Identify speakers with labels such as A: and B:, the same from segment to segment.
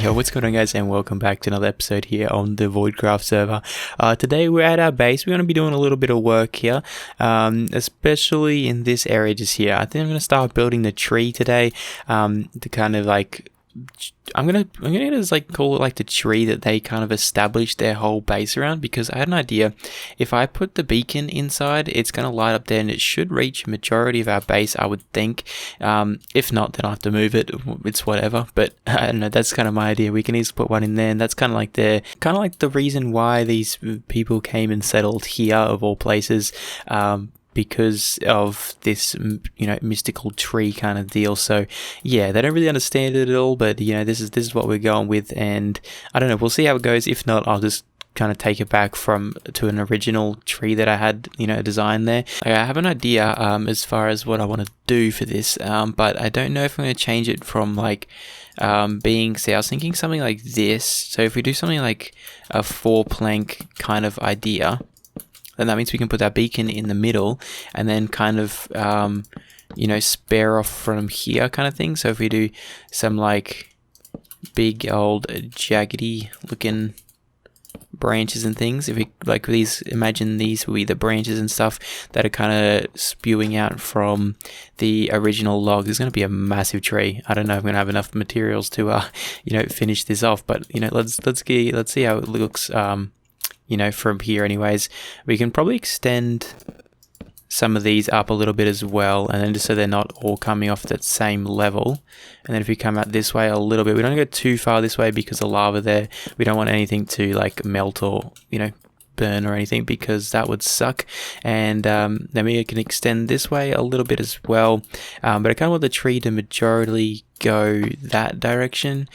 A: Yo, what's going on guys, and welcome back to another episode here on the VoidCraft server. Today we're at our base. We're going to be doing a little bit of work here, especially in this area just here. I think I'm going to start building the tree today, to kind of like, I'm gonna just like call it like the tree that they kind of established their whole base around, because I had an idea. If I put the beacon inside, it's gonna light up there and it should reach majority of our base, I would think. If not, then I'll have to move it. It's whatever, but I don't know, that's kind of my idea. We can easily put one in there, and that's kind of like the reason why these people came and settled here of all places. Because of this, mystical tree kind of deal. So yeah, they don't really understand it at all, but this is what we're going with, and I don't know, we'll see how it goes. If not, I'll just kind of take it back to an original tree that I had, designed there. I have an idea as far as what I want to do for this, but I don't know if I'm going to change it from like say I was thinking something like this. So if we do something like a 4-plank kind of idea, then that means we can put that beacon in the middle and then kind of, spare off from here kind of thing. So if we do some like big old jaggedy looking branches and things, if we like these, imagine these will be the branches and stuff that are kind of spewing out from the original log. There's going to be a massive tree. I don't know if I'm going to have enough materials to, finish this off, but let's see how it looks. From here anyways. We can probably extend some of these up a little bit as well, and then just so they're not all coming off that same level. And then if we come out this way a little bit, we don't go too far this way because the lava there, we don't want anything to like melt or burn or anything, because that would suck. And then we can extend this way a little bit as well, but I kind of want the tree to majorly go that direction.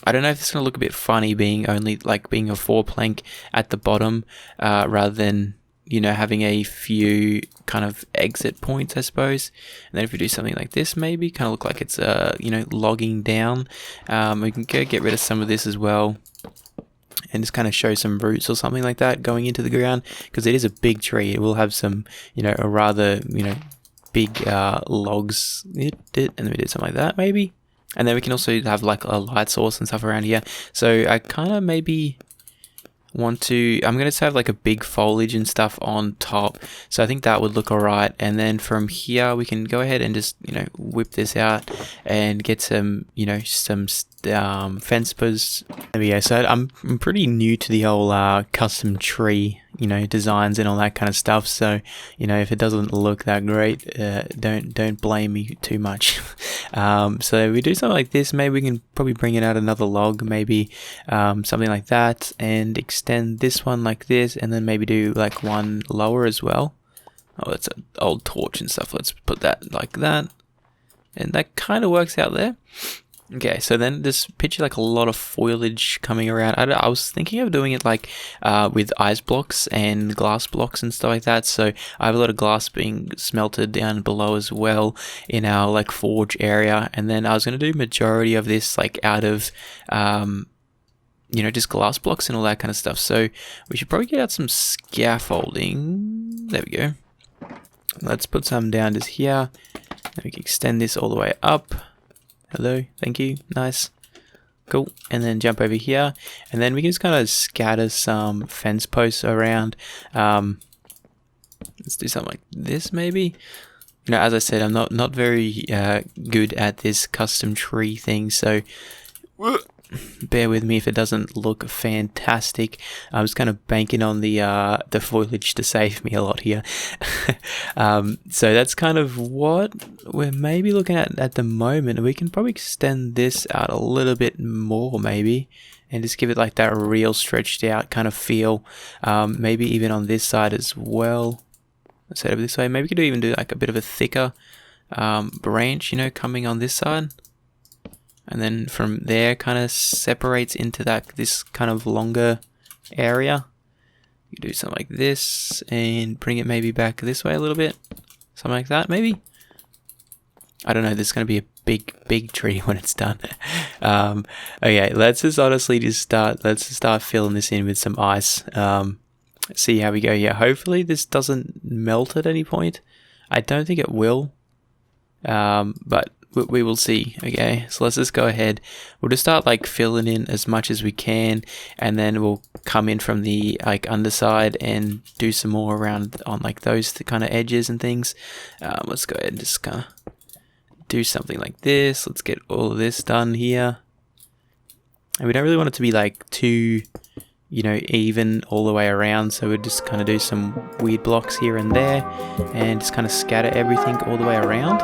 A: I don't know if it's going to look a bit funny being a 4-plank at the bottom, rather than, having a few kind of exit points, I suppose. And then if we do something like this, maybe kind of look like it's, logging down. We can get rid of some of this as well, and just kind of show some roots or something like that going into the ground, because it is a big tree. It will have some, a rather, big logs. And then we did something like that, maybe. And then we can also have like a light source and stuff around here. So I kind of maybe want to, I'm going to have like a big foliage and stuff on top. So I think that would look alright. And then from here we can go ahead and just, whip this out and get some, some fence posts. There we go. So I'm pretty new to the whole custom tree, designs and all that kind of stuff. So, if it doesn't look that great, don't blame me too much. So we do something like this. Maybe we can probably bring it out another log, maybe something like that, and extend this one like this, and then maybe do like one lower as well. Oh, that's an old torch and stuff. Let's put that like that, and that kind of works out there. Okay, so then just picture like a lot of foliage coming around. I was thinking of doing it like with ice blocks and glass blocks and stuff like that. So I have a lot of glass being smelted down below as well in our like forge area. And then I was going to do majority of this like out of, just glass blocks and all that kind of stuff. So we should probably get out some scaffolding. There we go. Let's put some down just here. And we can extend this all the way up. Hello, thank you, nice, cool. And then jump over here, and then we can just kind of scatter some fence posts around. Let's do something like this maybe. As I said, I'm not very good at this custom tree thing, so bear with me if it doesn't look fantastic. I'm just kind of banking on the foliage to save me a lot here. So that's kind of what we're maybe looking at the moment. We can probably extend this out a little bit more maybe, and just give it like that real stretched out kind of feel. Maybe even on this side as well. Let's head over this way. Maybe we could even do like a bit of a thicker branch, coming on this side. And then from there kind of separates into this kind of longer area. You do something like this and bring it maybe back this way a little bit. Something like that maybe. I don't know, this is going to be a big tree when it's done. Okay, let's just start filling this in with some ice. See how we go here. Hopefully this doesn't melt at any point. I don't think it will. But we will see. Okay, so let's just go ahead. We'll just start like filling in as much as we can, and then we'll come in from the like underside and do some more around on like those kind of edges and things. Let's go ahead and just kind of do something like this. Let's get all of this done here. And we don't really want it to be like too, you know, even all the way around, so we'll just kind of do some weird blocks here and there and just kind of scatter everything all the way around.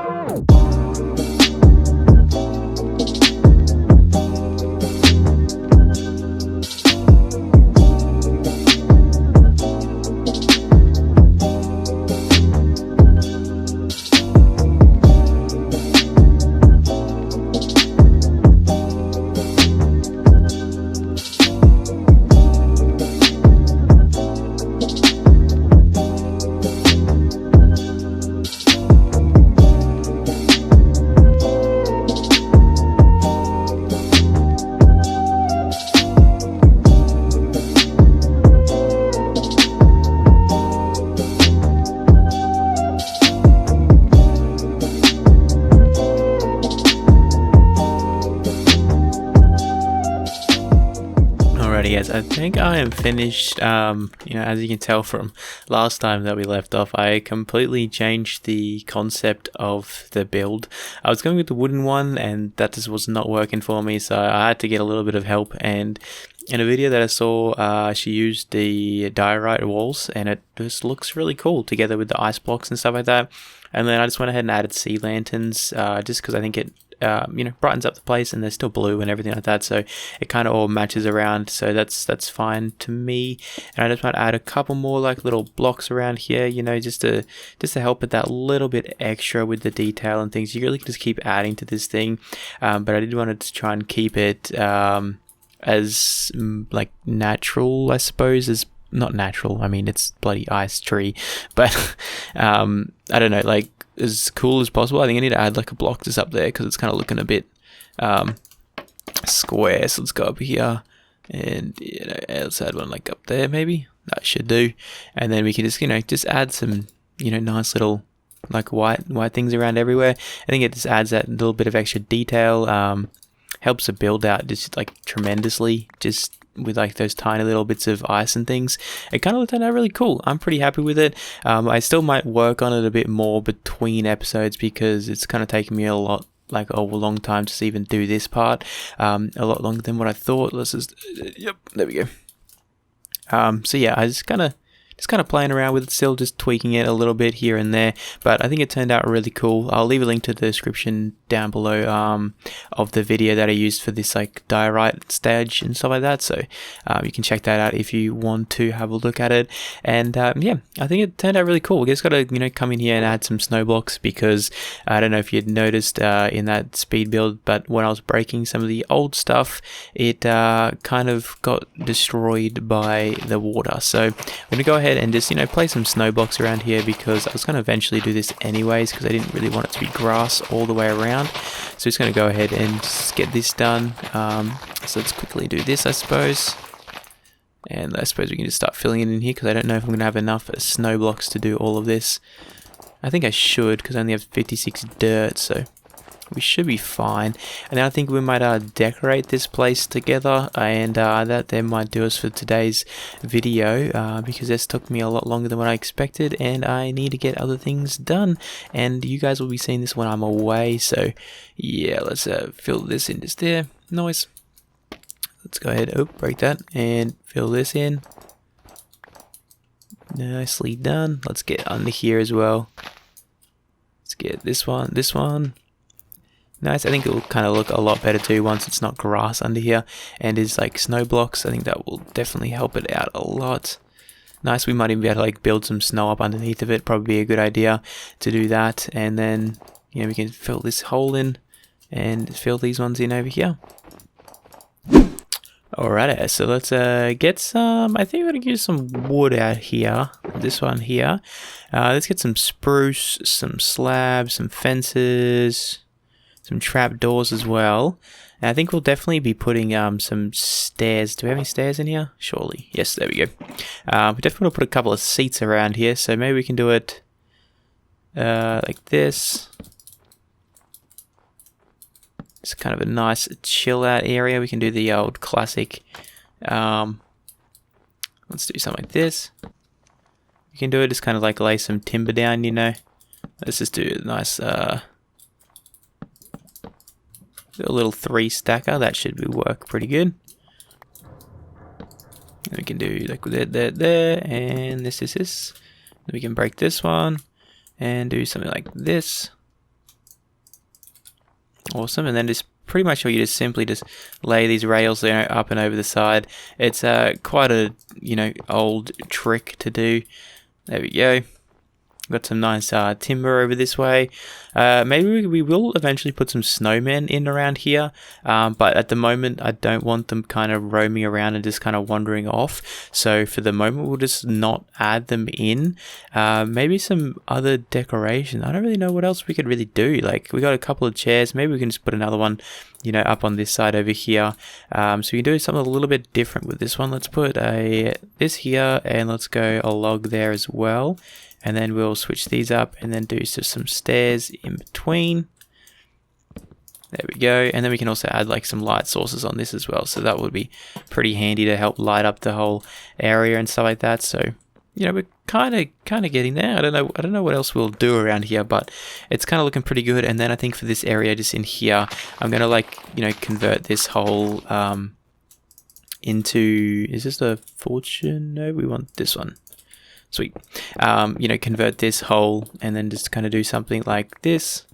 A: Yes, I think I am finished. You know, as you can tell from last time that we left off, I completely changed the concept of the build. I was going with the wooden one, and that just was not working for me, so I had to get a little bit of help. And in a video that I saw, she used the diorite walls, and it just looks really cool together with the ice blocks and stuff like that. And then I just went ahead and added sea lanterns, just because I think it you know, brightens up the place, and they're still blue and everything like that, so it kind of all matches around, so that's fine to me. And I just want to add a couple more like little blocks around here, you know, just to help with that little bit extra with the detail and things. You really can just keep adding to this thing, but I did want to try and keep it as like natural, I suppose, as not natural, I mean it's bloody ice tree, but I don't know, like as cool as possible. I think I need to add like a block just up there because it's kind of looking a bit square. So let's go up here and, you know, let's add one like up there maybe. That should do. And then we can just, you know, just add some, you know, nice little like white things around everywhere. I think it just adds that little bit of extra detail, helps the build out just like tremendously, just with like those tiny little bits of ice and things. It kind of turned out really cool. I'm pretty happy with it. I still might work on it a bit more between episodes because it's kind of taken me a long time to even do this part, a lot longer than what I thought. Let's just yep, there we go. So yeah, I just kind of playing around with it still, just tweaking it a little bit here and there, but I think it turned out really cool. I'll leave a link to the description down below of the video that I used for this like diorite stage and stuff like that, so you can check that out if you want to have a look at it. And yeah, I think it turned out really cool. We just gotta, you know, come in here and add some snow blocks, because I don't know if you'd noticed in that speed build, but when I was breaking some of the old stuff, it kind of got destroyed by the water. So I'm gonna go ahead and just, you know, place some snow blocks around here, because I was going to eventually do this anyways, because I didn't really want it to be grass all the way around. So just going to go ahead and just get this done. So let's quickly do this, I suppose. And I suppose we can just start filling it in here, because I don't know if I'm going to have enough snow blocks to do all of this. I think I should, because I only have 56 dirt, so we should be fine. And then I think we might decorate this place together, and that then might do us for today's video, because this took me a lot longer than what I expected, and I need to get other things done, and you guys will be seeing this when I'm away. So yeah, let's fill this in just there. Nice. Let's go ahead, break that, and fill this in. Nicely done. Let's get under here as well. Let's get this one. Nice. I think it will kind of look a lot better too once it's not grass under here and is like snow blocks. I think that will definitely help it out a lot. Nice. We might even be able to like build some snow up underneath of it. Probably be a good idea to do that. And then, you know, we can fill this hole in and fill these ones in over here. Alright, so let's get some, I think we're going to use some wood out here, this one here. Let's get some spruce, some slabs, some fences, some trap doors as well. And I think we'll definitely be putting some stairs. Do we have any stairs in here? Surely. Yes, there we go. We definitely want to put a couple of seats around here, so maybe we can do it like this. It's kind of a nice chill out area. We can do the old classic. Let's do something like this. You can do it, just kind of like lay some timber down, you know. Let's just do a nice a little 3 stacker. That should work pretty good. And we can do like there, and this. Then we can break this one and do something like this. Awesome. And then just pretty much all you just simply just lay these rails there up and over the side. It's quite a old trick to do. There we go. Got some nice timber over this way. Maybe we will eventually put some snowmen in around here, but at the moment I don't want them kind of roaming around and just kind of wandering off. So for the moment we'll just not add them in. Maybe some other decoration. I don't really know what else we could really do. Like, we got a couple of chairs. Maybe we can just put another one, up on this side over here. So we can do something a little bit different with this one. Let's put this here, and let's go a log there as well. And then we'll switch these up and then do some stairs in between. There we go. And then we can also add like some light sources on this as well. So that would be pretty handy to help light up the whole area and stuff like that. So, we're kind of getting there. I don't know what else we'll do around here, but it's kind of looking pretty good. And then I think for this area just in here, I'm going to convert this whole into, is this the fortune? No, we want this one. Sweet. Convert this whole and then just kind of do something like this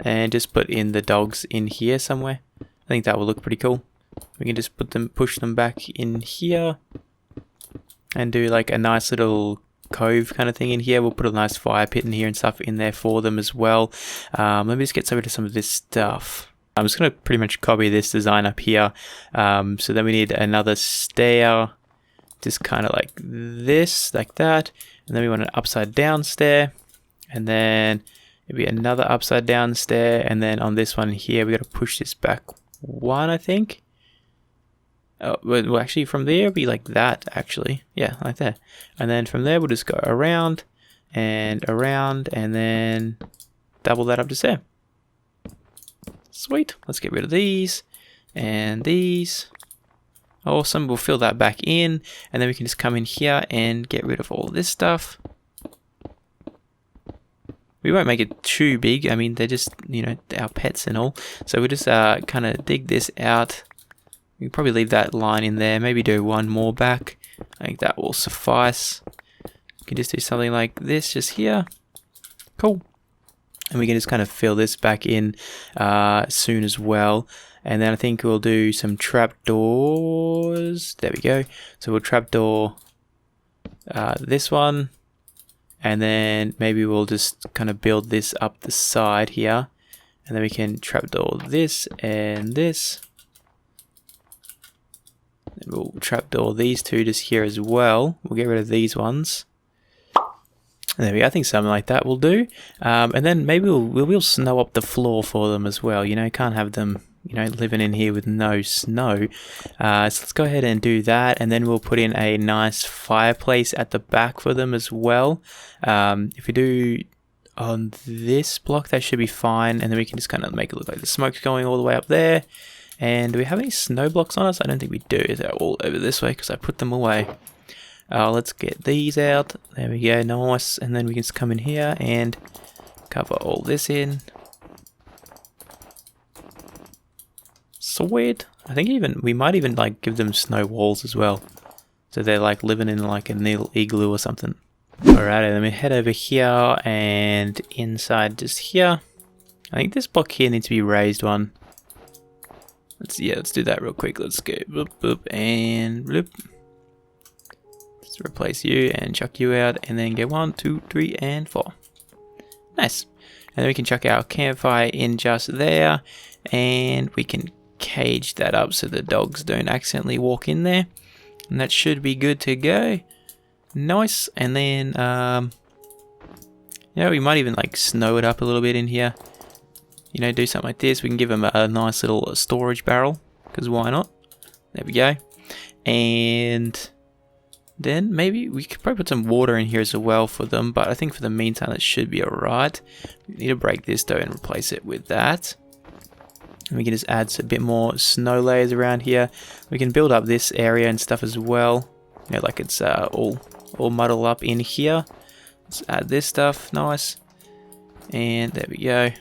A: and just put in the dogs in here somewhere. I think that will look pretty cool. We can just push them back in here and do like a nice little cove kind of thing in here. We'll put a nice fire pit in here and stuff in there for them as well. Let me just get over to some of this stuff. I'm just going to pretty much copy this design up here. So then we need another stair. Just kind of like this, like that. And then we want an upside down stair. And then maybe another upside down stair. And then on this one here, we got to push this back 1, I think. Oh, well, actually from there, it'll be like that, actually. Yeah, like that. And then from there, we'll just go around, and then double that up to there. Sweet. Let's get rid of these and these. Awesome, we'll fill that back in, and then we can just come in here and get rid of all this stuff. We won't make it too big. I mean, they're just, our pets and all. So we'll just kind of dig this out. We can probably leave that line in there. Maybe do one more back. I think that will suffice. We can just do something like this just here. Cool. And we can just kind of fill this back in soon as well. And then I think we'll do some trapdoors. There we go. So we'll trapdoor this one. And then maybe we'll just kind of build this up the side here. And then we can trapdoor this and this. And we'll trapdoor these two just here as well. We'll get rid of these ones. And there we go. I think something like that will do. And then maybe we'll snow up the floor for them as well. Can't have them living in here with no snow. So let's go ahead and do that, and then we'll put in a nice fireplace at the back for them as well. If we do on this block, that should be fine, and then we can just kind of make it look like the smoke's going all the way up there. And do we have any snow blocks on us? I don't think we do. They're all over this way because I put them away. Let's get these out. There we go, nice. And then we can just come in here and cover all this in. Sweet. I think we might even like give them snow walls as well. So they're like living in like a little igloo or something. Alright, let me head over here and inside just here. I think this block here needs to be raised one. Let's do that real quick. Let's go boop boop and bloop. Let's replace you and chuck you out, and then get 1, 2, 3, and 4. Nice. And then we can chuck our campfire in just there, and we can cage that up so the dogs don't accidentally walk in there, and that should be good to go. Nice. And then we might even like snow it up a little bit in here, do something like this. We can give them a nice little storage barrel, because why not? There we go. And then maybe we could probably put some water in here as well for them, but I think for the meantime it should be alright. We need to break this though and replace it with that. And we can just add a bit more snow layers around here. We can build up this area and stuff as well. You know, like it's all muddled up in here. Let's add this stuff, nice. And there we go.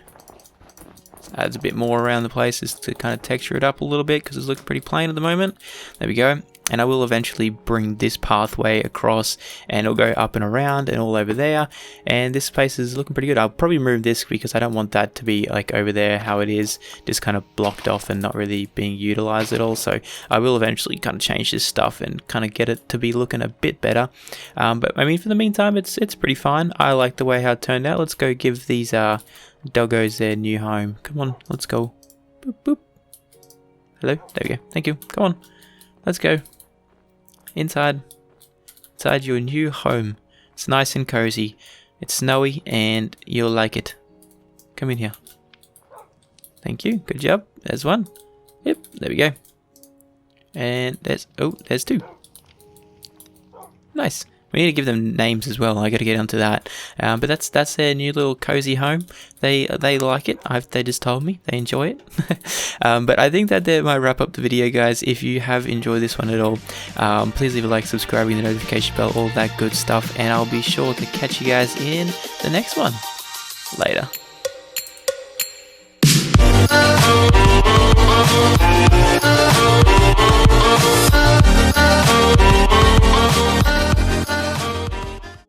A: Adds a bit more around the place just to kind of texture it up a little bit because it's looking pretty plain at the moment. There we go. And I will eventually bring this pathway across and it'll go up and around and all over there. And this space is looking pretty good. I'll probably move this because I don't want that to be like over there how it is, just kind of blocked off and not really being utilized at all. So I will eventually kind of change this stuff and kind of get it to be looking a bit better. But I mean, for the meantime, it's pretty fine. I like the way how it turned out. Let's go give these doggos their new home. Come on, let's go. Boop, boop. Hello, there we go. Thank you. Come on, let's go. Inside your new home. It's nice and cozy. It's snowy and you'll like it. Come in here. Thank you. Good job. There's one. Yep, there we go. And there's two. Nice. We need to give them names as well. I got to get onto that. But that's their new little cozy home. They like it. They just told me they enjoy it. But I think that might wrap up the video, guys. If you have enjoyed this one at all, please leave a like, subscribe, ring the notification bell, all that good stuff, and I'll be sure to catch you guys in the next one. Later.